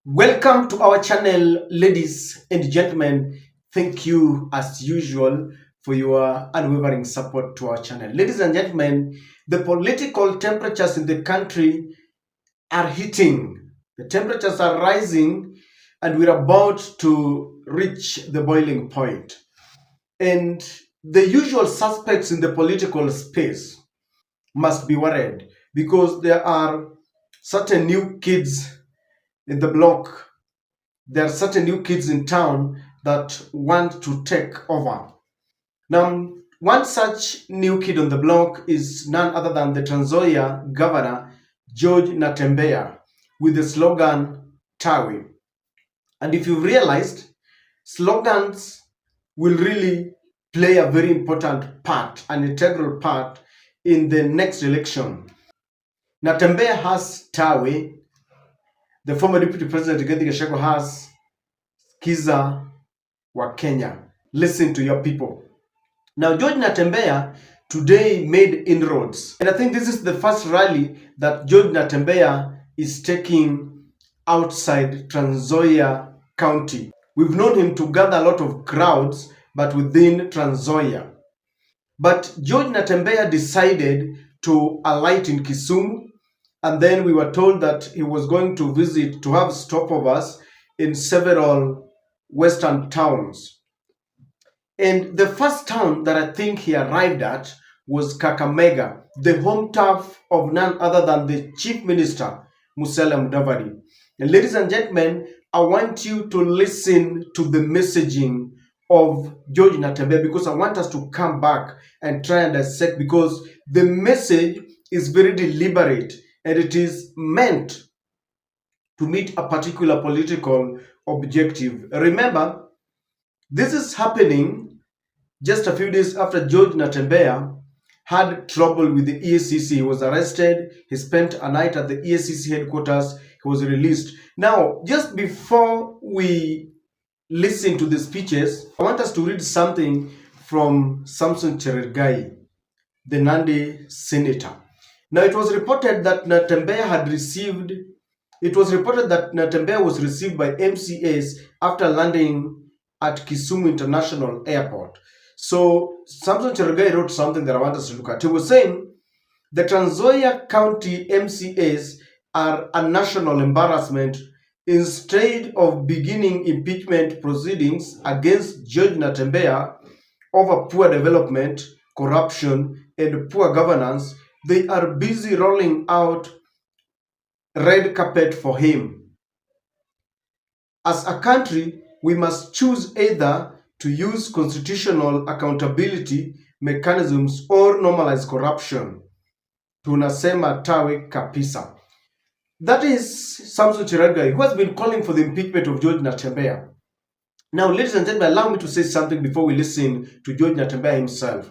Welcome to our channel, ladies and gentlemen. Thank you as usual for your unwavering support to our channel. Ladies and gentlemen, the political temperatures in the country are hitting. The temperatures are rising and we're about to reach the boiling point. And the usual suspects in the political space must be worried because there are certain new kids in the block. There are certain new kids in town that want to take over. Now, one such new kid on the block is none other than the Trans-Nzoia governor, George Natembea, with the slogan Tawe. And if you've realized, slogans will really play a very important part, an integral part in the next election. Natembea has Tawe, the former deputy president Rigathi Gachagua has Kiza wa Kenya. Listen to your people. Now, George Natembea today made inroads. And I think this is the first rally that George Natembea is taking outside Trans-Nzoia County. We've known him to gather a lot of crowds, but within Trans-Nzoia. But George Natembea decided to alight in Kisumu, and then we were told that he was going to visit, to have stopovers in several western towns. And the first town that I think he arrived at was Kakamega, the home turf of none other than the Chief Minister, Musalia Mudavadi. And ladies and gentlemen, I want you to listen to the messaging of George Natembea because I want us to come back and try and dissect, because the message is very deliberate and it is meant to meet a particular political objective. Remember, this is happening just a few days after George Natembea had trouble with the EACC. He was arrested. He spent a night at the EACC headquarters. He was released. Now, just before we listen to the speeches, I want us to read something from Samson Cherargei, the Nandi senator. Now, it was reported that Natembea was received by MCAs after landing at Kisumu International Airport. So Samson Cherargei wrote something that I want us to look at. He was saying the Trans-Nzoia County MCAs are a national embarrassment. Instead of beginning impeachment proceedings against George Natembea over poor development, corruption, and poor governance, they are busy rolling out red carpet for him. As a country, we must choose either to use constitutional accountability mechanisms or normalize corruption. Tunasema tawe kapisa. That is Samson Cherargei, who has been calling for the impeachment of George Natembea. Now, ladies and gentlemen, allow me to say something before we listen to George Natembea himself.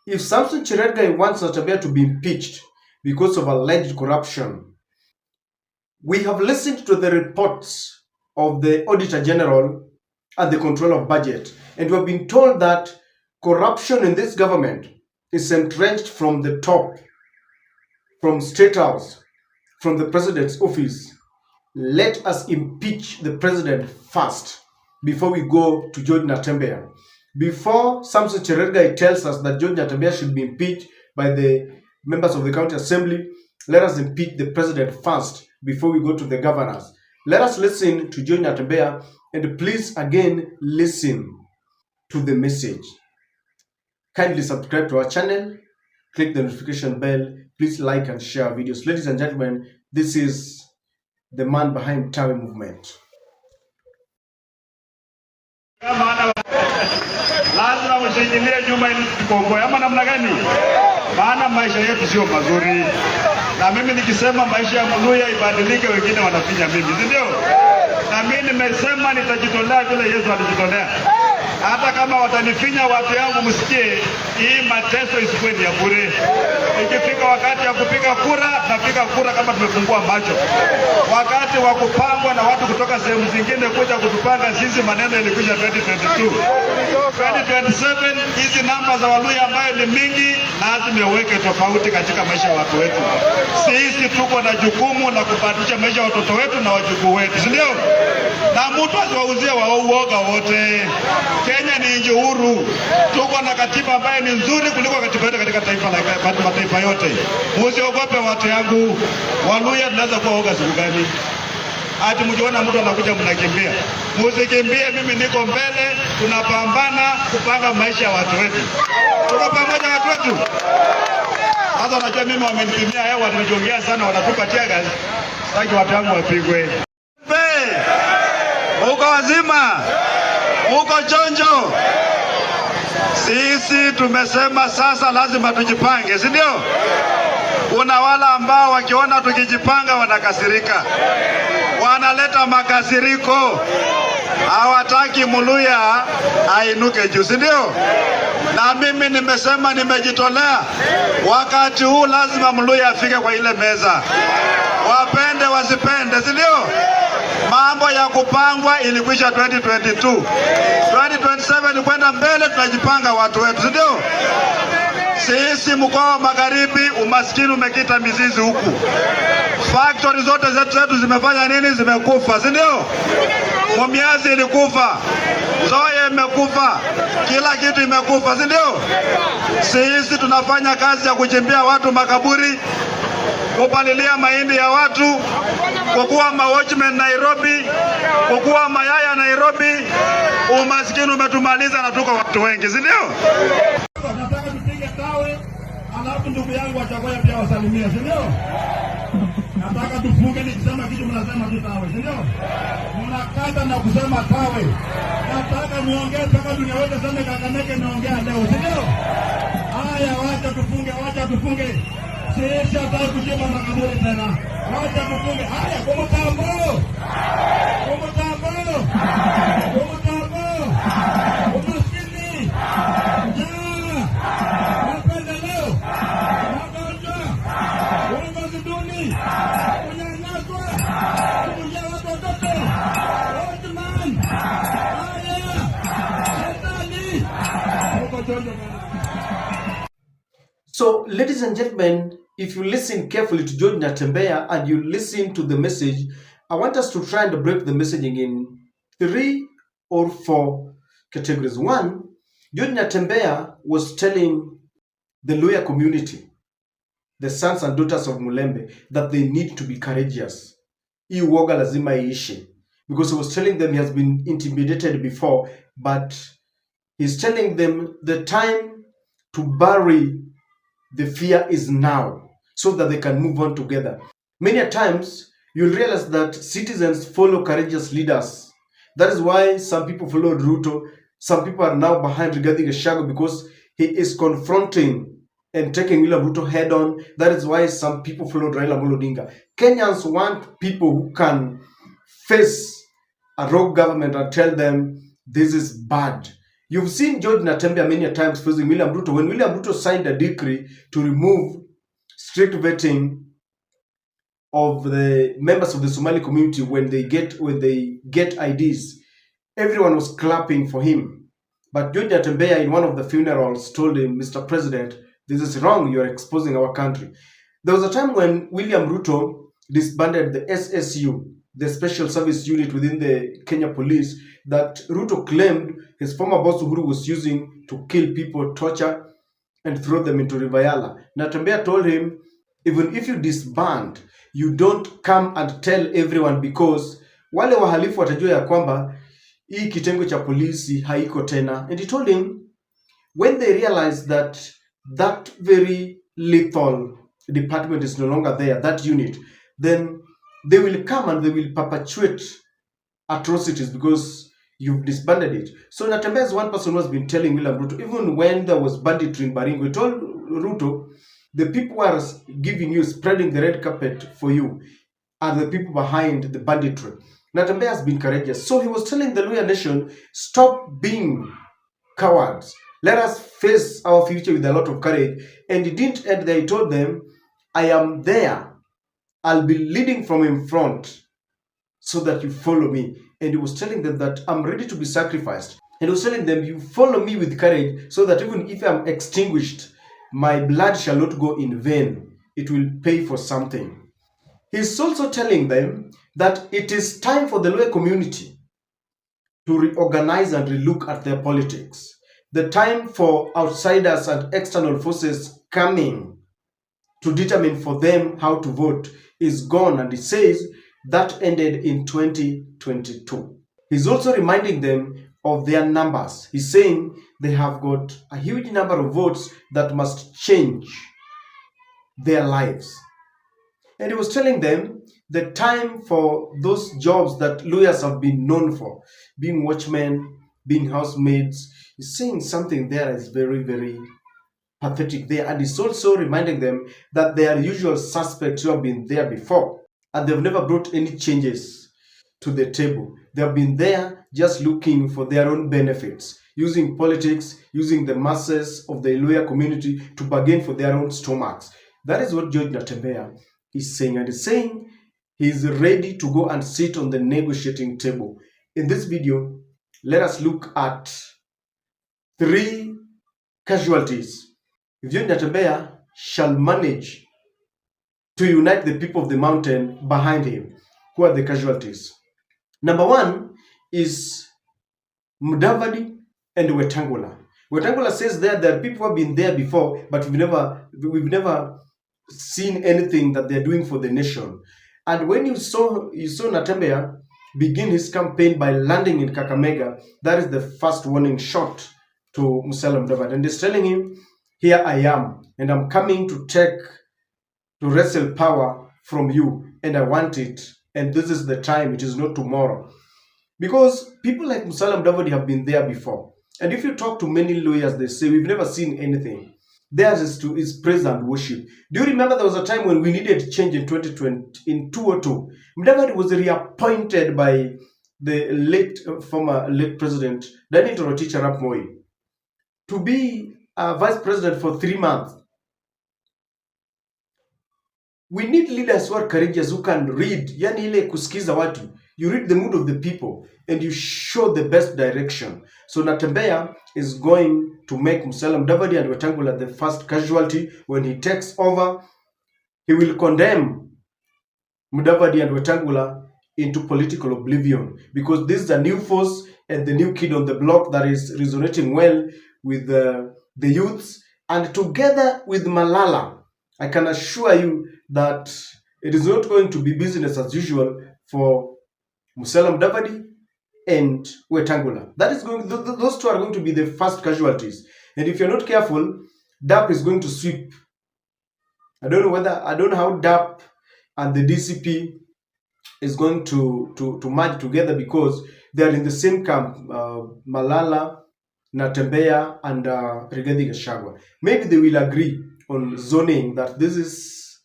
If Samson Cherargei wants Natembea to be impeached because of alleged corruption, we have listened to the reports of the Auditor General and the Control of Budget, and we have been told that corruption in this government is entrenched from the top, from State House, from the President's office. Let us impeach the President first before we go to George Natembea. Before Samson Cherargei tells us that George Natembea should be impeached by the members of the County Assembly, let us impeach the President first before we go to the governors. Let us listen to George Natembea, and please again listen to the message. Kindly subscribe to our channel, click the notification bell, please like and share videos. Ladies and gentlemen, this is the man behind Tawe movement. Lazima mshikilie nyuma ili tukomboe ama namna gani? Maana maisha yetu sio mazuri. Na mimi nikisema maisha ya Mluya ibadilike, wengine wanafinya mimi, si ndio? Na mimi nimesema nitajitolea vile Yesu alijitolea. hata kama watanifinya watu yangu, msikie hii mateso isikuwe ni ya bure. Ikifika wakati ya kupiga kura, tunapiga kura kama tumefungua macho. Wakati wa kupangwa na watu kutoka sehemu zingine kuja kutupanga sisi, maneno ilikuja 2022. 2027 hizi namba za Waluya ambayo ni mingi lazima iweke tofauti katika maisha ya watu wetu. Sisi tuko na jukumu la kubadilisha maisha ya watoto wetu na wajukuu wetu, si ndio? Na mtu asiwauzie uoga wote. Kenya ni nchi huru. Tuko na katiba ambayo ni nzuri kuliko katiba yote katika mataifa yote. Usiogope watu yangu. Waluya tunaweza kuwa oga siku gani? Ati mjiona mtu anakuja mnakimbia. Msikimbie, mimi niko mbele, tunapambana kupanga maisha ya watu wetu. Tuko pamoja watu wetu. Sasa unajua mimi wamenipimia hewa, nimejongea sana, wanatupatia gasi. Sitaki watu wangu wapigwe. Uko wazima? Uko chonjo? Sisi tumesema sasa lazima tujipange, si ndio? Kuna wala ambao wakiona tukijipanga wanakasirika. Wanaleta makasiriko. Hawataki Muluya ainuke juu, si ndio? Na mimi nimesema nimejitolea. Wakati huu lazima Muluya afike kwa ile meza. Wapende wasipende, si ndio? Mambo ya kupangwa ilikwisha 2022. 2027 kwenda mbele, tunajipanga watu wetu, si ndio? Sisi mkoa wa Magharibi umaskini umekita mizizi huku. Factory zote zetu zimefanya nini? Zimekufa, si ndio? Mumiazi ilikufa, Nzoia imekufa, kila kitu imekufa, si ndio? Sisi tunafanya kazi ya kuchimbia watu makaburi, kupalilia mahindi ya watu, kukuwa watchmen Nairobi, kukuwa mayaya Nairobi. Umaskini umetumaliza na tuko watu wengi, si ndio? Nataka tupige tawe, alafu ndugu yangu wachakoya pia wasalimia, si ndio? Nataka tufunge, nikisema kitu mnasema tu tawe, si ndio? Mnakata na kusema tawe. Nataka muongee mpaka dunia yote sema Kakamega naongea leo, si ndio? Haya, wacha tufunge. Sisi hataki kuchimba makaburi tena. Wacha tufunge. Haya, Komutambo. Umaskini. Njaa. Mapendeleo. Magonjwa. Uongozi duni. Kunyanyaswa. Kuja watoto. Watchman. Haya. Shetani. Uko chonjo. So, ladies and gentlemen, if you listen carefully to George Natembea and you listen to the message, I want us to try and break the messaging in 3 or 4 categories. One, George Natembea was telling the Luhya community, the sons and daughters of Mulembe, that they need to be courageous. Hii uoga lazima iishe. Because he was telling them he has been intimidated before, but he's telling them the time to bury the fear is now, so that they can move on together. Many a times, you'll realize that citizens follow courageous leaders. That is why some people followed Ruto. Some people are now behind Rigathi Gachagua because he is confronting and taking William Ruto head on. That is why some people followed Raila Amolo Odinga. Kenyans want people who can face a rogue government and tell them this is bad. You've seen George Natembea many times facing William Ruto. When William Ruto signed a decree to remove strict vetting of the members of the Somali community when they get IDs, everyone was clapping for him. But George Natembea in one of the funerals told him, Mr. President, this is wrong, you are exposing our country. There was a time when William Ruto disbanded the SSU, the Special Service Unit within the Kenya Police, that Ruto claimed his former boss Uhuru was using to kill people, torture, and throw them into River Yala. Natembea told him, even if you disband, you don't come and tell everyone, because wale wahalifu watajua ya kwamba hii kitengo cha polisi haiko tena. And he told him, when they realize that that very lethal department is no longer there, that unit, then they will come and they will perpetuate atrocities because you've disbanded it. So Natembea is one person who has been telling William Ruto, even when there was banditry in Baringo, he told Ruto, the people who are giving you, spreading the red carpet for you, are the people behind the banditry. Natembea has been courageous. So he was telling the Luhya nation, stop being cowards. Let us face our future with a lot of courage. And he didn't end there. He told them, I am there. I'll be leading from in front so that you follow me. And he was telling them that I'm ready to be sacrificed. And he was telling them, you follow me with courage so that even if I'm extinguished, my blood shall not go in vain. It will pay for something. He's also telling them that it is time for the Luo community to reorganize and relook at their politics. The time for outsiders and external forces coming to determine for them how to vote is gone, and he says that ended in 2022. He's also reminding them of their numbers. He's saying they have got a huge number of votes that must change their lives. And he was telling them the time for those jobs that lawyers have been known for, being watchmen, being housemaids. He's saying something there is very, very pathetic there. And he's also reminding them that they are usual suspects who have been there before, and they've never brought any changes to the table. They have been there just looking for their own benefits, using politics, using the masses of the lawyer community to bargain for their own stomachs. That is what George Natembea is saying, and he's saying he's ready to go and sit on the negotiating table. In this video, let us look at 3 casualties if George Natembea shall manage to unite the people of the mountain behind him. Who are the casualties? Number 1 is Mudavadi and Wetangula. Wetangula says there are people who have been there before, but we've never seen anything that they're doing for the nation. And when you saw Natembea begin his campaign by landing in Kakamega, that is the first warning shot to Musalia Mudavadi, and he's telling him, here I am, and I'm coming to wrestle power from you, and I want it, and this is the time, it is not tomorrow. Because people like Musalia Mudavadi have been there before, and if you talk to many lawyers, they say we've never seen anything. Theirs is praise and worship. Do you remember there was a time when we needed change in 2020, in 2002? Mudavadi was reappointed by the former late president, Daniel Toroitich arap Moi, to be vice president for 3 months. We need leaders who are courageous, who can read, yani ile kusikiza watu. You read the mood of the people and you show the best direction. So Natembea is going to make Musalia Mudavadi and Wetangula the first casualty. When he takes over, he will condemn Mudavadi and Wetangula into political oblivion, because this is a new force and the new kid on the block that is resonating well with the youths. And together with Malala, I can assure you that it is not going to be business as usual for Musalia Mudavadi and Wetangula. Those two are going to be the first casualties. And if you're not careful, DAP is going to sweep. I don't know how DAP and the DCP is going to merge together, because they are in the same camp, Malala, Natembea, and Rigathi Gachagua. Maybe they will agree on zoning, that this is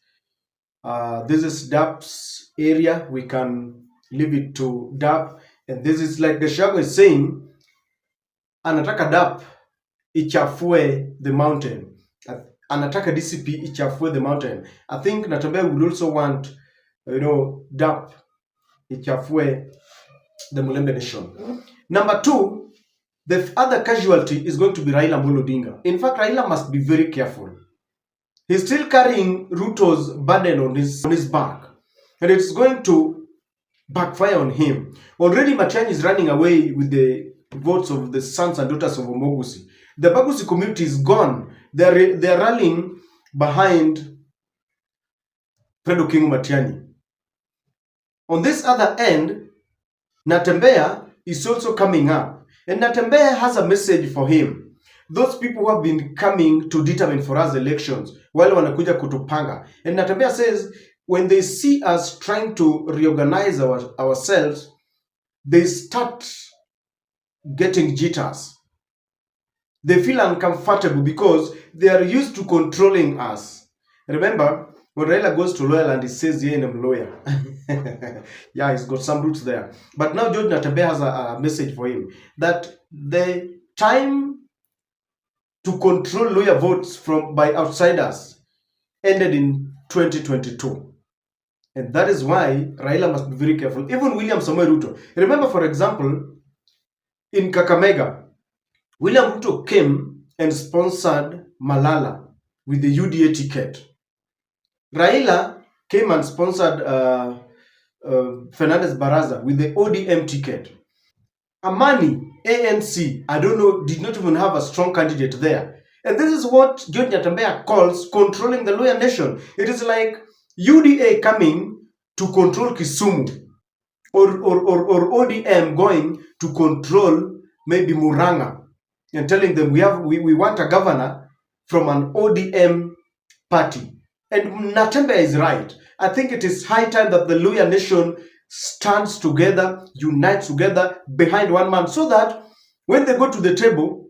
DAP's area, we can leave it to DAP, and this is like Gachagua is saying, anataka DAP ichafue the mountain, anataka DCP ichafue the mountain. I think Natembea would also want, DAP ichafue the Mulembe nation. Number 2, the other casualty is going to be Raila Amolo Odinga. In fact, Raila must be very careful. He's still carrying Ruto's burden on his back, and it's going to backfire on him. Already Matiang'i is running away with the votes of the sons and daughters of Omogusi. The Bagusi community is gone. They're rallying behind Fred Matiang'i. On this other end, Natembea is also coming up, and Natembea has a message for him. Those people who have been coming to determine for us elections, while wanakuja kutupanga. And Natembea says, when they see us trying to reorganize ourselves, they start getting jitters. They feel uncomfortable because they are used to controlling us. Remember, when Raila goes to lawyer and he says, yeah, I'm a lawyer. Yeah, he's got some roots there. But now George Natembea has a message for him, that the time to control Luya votes by outsiders ended in 2022. And that is why Raila must be very careful. Even William Samoei Ruto. Remember, for example, in Kakamega, William Ruto came and sponsored Malala with the UDA ticket. Raila came and sponsored Fernandez Baraza with the ODM ticket. Amani, ANC, I don't know, did not even have a strong candidate there. And this is what George Natembea calls controlling the Luya nation. It is like UDA coming to control Kisumu, or ODM going to control maybe Muranga, and telling them we want a governor from an ODM party. And Natembea is right. I think it is high time that the Luya nation stands together, unites together behind one man, so that when they go to the table,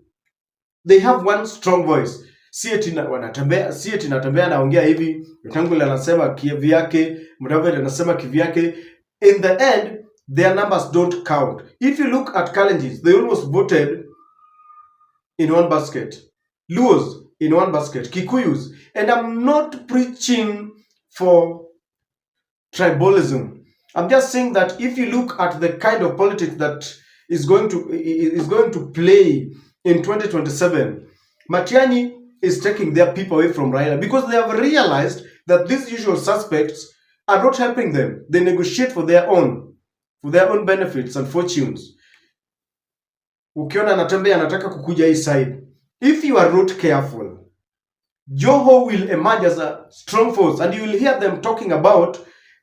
they have one strong voice. Si eti Natembea anaongea hivi, Wetangula anasema kivyake, Mudavadi anasema kivyake. In the end, their numbers don't count. If you look at Kalenjins, they almost voted in one basket. Luos in one basket. Kikuyus. And I'm not preaching for tribalism. I'm just saying that if you look at the kind of politics that is going to play in 2027, Matiang'i is taking their people away from Raila because they have realized that these usual suspects are not helping them. They negotiate for their own benefits and fortunes. Ukiona Natembea anataka kukuja hii side, if you are not careful, Joho will emerge as a strong force, and you will hear them talking about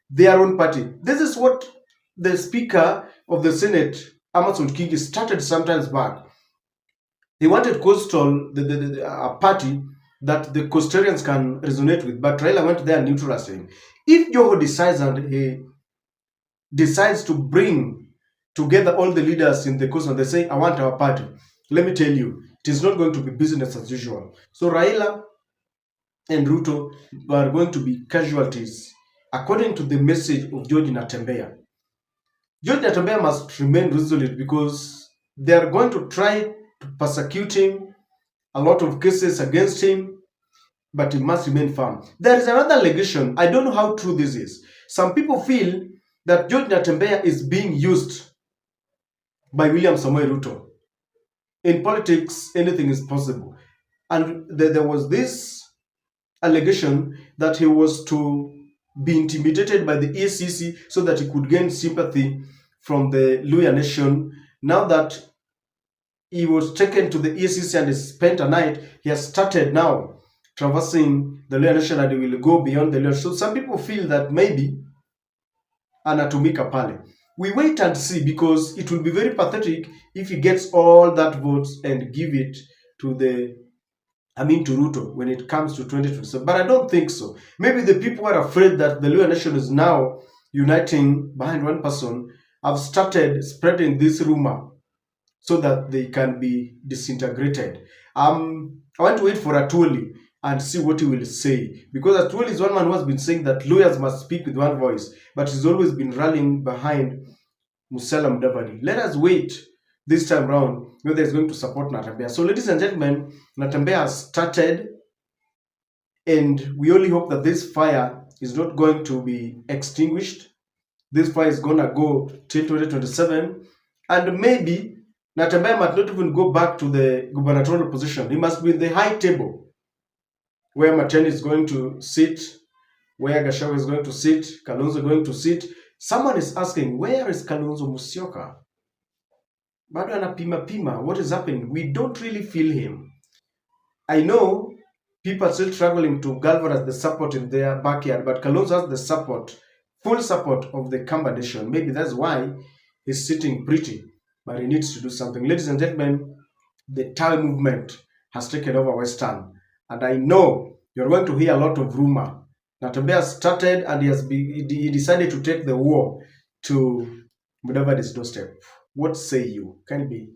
their own party. This is what the Speaker of the Senate, Amason Kingi, started sometimes back. He wanted Coastal, a party that the Coastarians can resonate with, but Raila went there and neutralized him. If Joho decides and he decides to bring together all the leaders in the coast and they say, I want our party, let me tell you, it is not going to be business as usual. So Raila and Ruto are going to be casualties, according to the message of George Natembea. George Natembea must remain resolute because they are going to try to persecute him, a lot of cases against him, but he must remain firm. There is another allegation. I don't know how true this is. Some people feel that George Natembea is being used by William Samoei Ruto. In politics, anything is possible. And there was this allegation that he was to be intimidated by the EACC so that he could gain sympathy from the Luya nation. Now that he was taken to the EACC and he spent a night, he has started now traversing the Luya nation and he will go beyond the Luya. So some people feel that maybe anatumika pale. We wait and see, because it will be very pathetic if he gets all that votes and give it to to Ruto when it comes to 2027. But I don't think so. Maybe the people are afraid that the Luya nation is now uniting behind one person, have started spreading this rumor so that they can be disintegrated. I want to wait for Atwoli and see what he will say, because Atwoli is one man who has been saying that lawyers must speak with one voice, but he's always been rallying behind Musalia Mudavadi. Let us wait this time round whether he's going to support Natembea. So, ladies and gentlemen, Natembea has started, and we only hope that this fire is not going to be extinguished. This fire is going to go till 2027, and maybe Natembea might not even go back to the gubernatorial position. He must be in the high table, where Matiang'i is going to sit, where Gachagua is going to sit, Kalonzo is going to sit. Someone is asking, where is Kalonzo Musyoka? Bado anapima, what is happening? We don't really feel him. I know people are still struggling to galvanize the support in their backyard, but Kalonzo has the support, full support of the Kamba nation. Maybe that's why he's sitting pretty, but he needs to do something. Ladies and gentlemen, the Tawe movement has taken over Western, and I know you're going to hear a lot of rumor. Natembea started and he decided to take the war to Mudavadi's doorstep. What say you? Kindly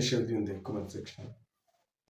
share with you in the comment section.